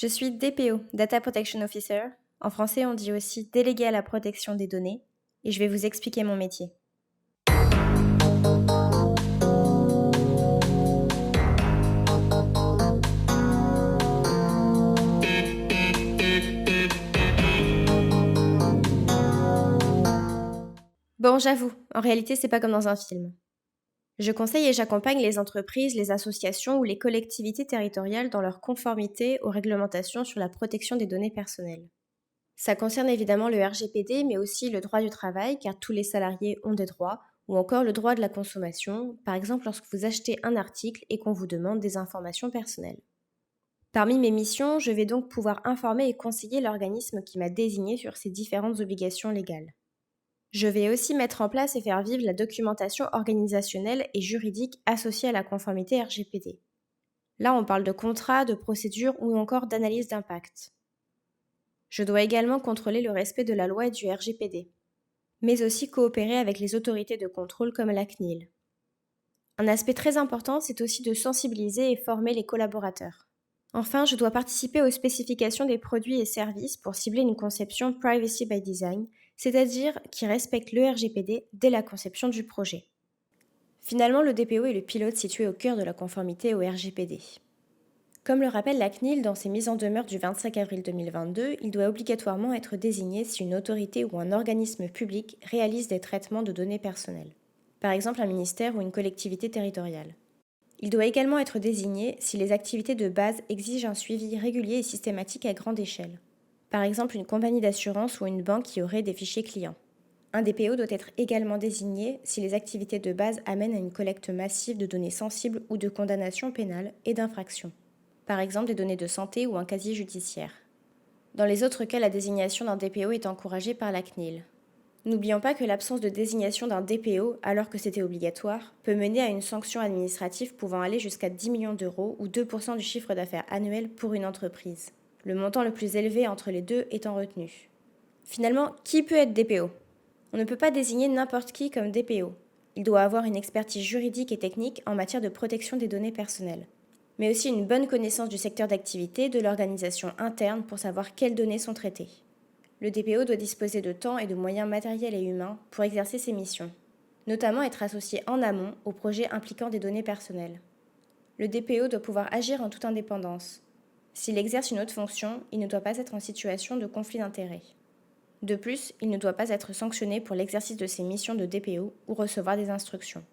Je suis DPO, Data Protection Officer. En français, on dit aussi délégué à la protection des données. Et je vais vous expliquer mon métier. Bon, j'avoue, en réalité, c'est pas comme dans un film. Je conseille et j'accompagne les entreprises, les associations ou les collectivités territoriales dans leur conformité aux réglementations sur la protection des données personnelles. Ça concerne évidemment le RGPD, mais aussi le droit du travail, car tous les salariés ont des droits, ou encore le droit de la consommation, par exemple lorsque vous achetez un article et qu'on vous demande des informations personnelles. Parmi mes missions, je vais donc pouvoir informer et conseiller l'organisme qui m'a désigné sur ces différentes obligations légales. Je vais aussi mettre en place et faire vivre la documentation organisationnelle et juridique associée à la conformité RGPD. Là, on parle de contrats, de procédures ou encore d'analyse d'impact. Je dois également contrôler le respect de la loi et du RGPD, mais aussi coopérer avec les autorités de contrôle comme la CNIL. Un aspect très important, c'est aussi de sensibiliser et former les collaborateurs. Enfin, je dois participer aux spécifications des produits et services pour cibler une conception Privacy by Design, c'est-à-dire qui respecte le RGPD dès la conception du projet. Finalement, le DPO est le pilote situé au cœur de la conformité au RGPD. Comme le rappelle la CNIL dans ses mises en demeure du 25 avril 2022, il doit obligatoirement être désigné si une autorité ou un organisme public réalise des traitements de données personnelles, par exemple un ministère ou une collectivité territoriale. Il doit également être désigné si les activités de base exigent un suivi régulier et systématique à grande échelle, par exemple une compagnie d'assurance ou une banque qui aurait des fichiers clients. Un DPO doit être également désigné si les activités de base amènent à une collecte massive de données sensibles ou de condamnations pénales et d'infractions, par exemple des données de santé ou un casier judiciaire. Dans les autres cas, la désignation d'un DPO est encouragée par la CNIL. N'oublions pas que l'absence de désignation d'un DPO, alors que c'était obligatoire, peut mener à une sanction administrative pouvant aller jusqu'à 10 millions d'euros ou 2% du chiffre d'affaires annuel pour une entreprise, le montant le plus élevé entre les deux étant retenu. Finalement, qui peut être DPO ? On ne peut pas désigner n'importe qui comme DPO. Il doit avoir une expertise juridique et technique en matière de protection des données personnelles, mais aussi une bonne connaissance du secteur d'activité de l'organisation interne pour savoir quelles données sont traitées. Le DPO doit disposer de temps et de moyens matériels et humains pour exercer ses missions, notamment être associé en amont aux projets impliquant des données personnelles. Le DPO doit pouvoir agir en toute indépendance. S'il exerce une autre fonction, il ne doit pas être en situation de conflit d'intérêts. De plus, il ne doit pas être sanctionné pour l'exercice de ses missions de DPO ou recevoir des instructions.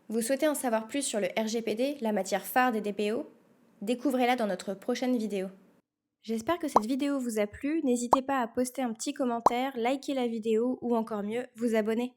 Vous souhaitez en savoir plus sur le RGPD, la matière phare des DPO ? Découvrez-la dans notre prochaine vidéo. J'espère que cette vidéo vous a plu, n'hésitez pas à poster un petit commentaire, liker la vidéo ou encore mieux, vous abonner.